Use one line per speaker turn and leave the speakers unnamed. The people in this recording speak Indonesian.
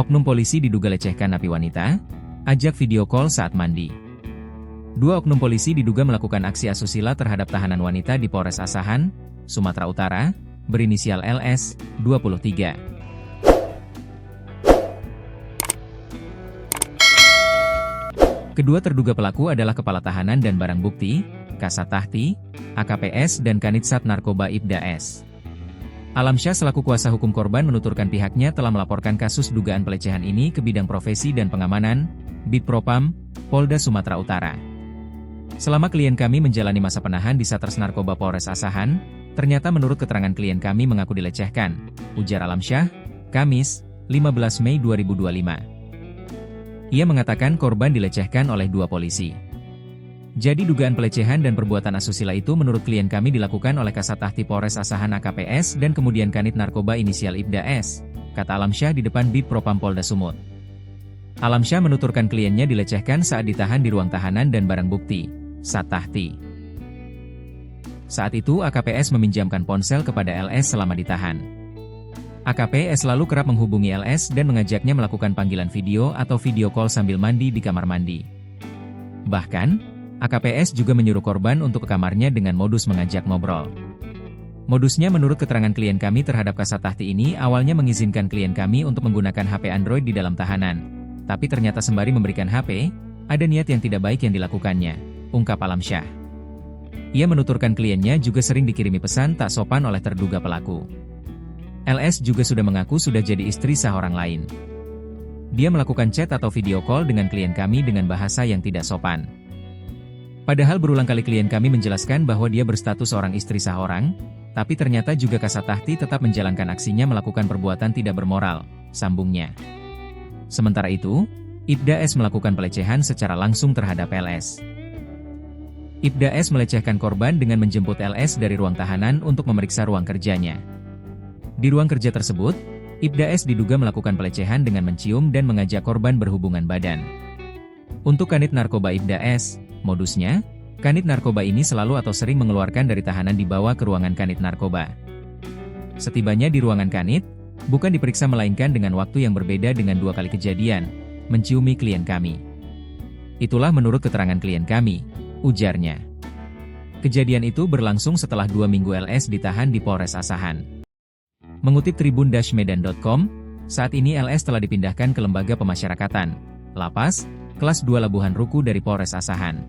Oknum polisi diduga lecehkan napi wanita, ajak video call saat mandi. Dua oknum polisi diduga melakukan aksi asusila terhadap tahanan wanita di Polres Asahan, Sumatera Utara, berinisial LS, 23. Kedua terduga pelaku adalah Kepala Tahanan dan Barang Bukti, Kasat Tahti, AKPS dan Kanitsat Narkoba Ibda S. Alamsyah selaku kuasa hukum korban menuturkan pihaknya telah melaporkan kasus dugaan pelecehan ini ke Bidang Profesi dan Pengamanan, Bitpropam, Polda Sumatera Utara. Selama klien kami menjalani masa penahan di Satres Narkoba Polres Asahan, ternyata menurut keterangan klien kami mengaku dilecehkan, ujar Alamsyah, Kamis, 15 Mei 2025. Ia mengatakan korban dilecehkan oleh dua polisi. Jadi dugaan pelecehan dan perbuatan asusila itu menurut klien kami dilakukan oleh Kasat Tahti Polres Asahan AKPS dan kemudian Kanit Narkoba inisial Ibda S, kata Alamsyah di depan Bitpropam Polda Sumut. Alamsyah menuturkan kliennya dilecehkan saat ditahan di ruang tahanan dan barang bukti, Sat Tahti. Saat itu AKPS meminjamkan ponsel kepada LS selama ditahan. AKPS selalu kerap menghubungi LS dan mengajaknya melakukan panggilan video atau video call sambil mandi di kamar mandi. Bahkan, AKPS juga menyuruh korban untuk ke kamarnya dengan modus mengajak ngobrol. Modusnya menurut keterangan klien kami terhadap Kasat Tahti ini awalnya mengizinkan klien kami untuk menggunakan HP Android di dalam tahanan. Tapi ternyata sembari memberikan HP, ada niat yang tidak baik yang dilakukannya, ungkap Alamsyah. Ia menuturkan kliennya juga sering dikirimi pesan tak sopan oleh terduga pelaku. LS juga sudah mengaku sudah jadi istri sah orang lain. Dia melakukan chat atau video call dengan klien kami dengan bahasa yang tidak sopan. Padahal berulang kali klien kami menjelaskan bahwa dia berstatus seorang istri sah orang, tapi ternyata juga Kasat Tahti tetap menjalankan aksinya melakukan perbuatan tidak bermoral, sambungnya. Sementara itu, Ibda S melakukan pelecehan secara langsung terhadap LS. Ibda S melecehkan korban dengan menjemput LS dari ruang tahanan untuk memeriksa ruang kerjanya. Di ruang kerja tersebut, Ibda S diduga melakukan pelecehan dengan mencium dan mengajak korban berhubungan badan. Untuk Kanit Narkoba Ibda S, modusnya, Kanit Narkoba ini selalu atau sering mengeluarkan dari tahanan dibawa ke ruangan Kanit Narkoba. Setibanya di ruangan Kanit, bukan diperiksa melainkan dengan waktu yang berbeda dengan dua kali kejadian, menciumi klien kami. Itulah menurut keterangan klien kami, ujarnya. Kejadian itu berlangsung setelah 2 minggu LS ditahan di Polres Asahan. Mengutip tribun-medan.com, saat ini LS telah dipindahkan ke Lembaga Pemasyarakatan, Lapas, Kelas 2 Labuhan Ruku dari Polres Asahan.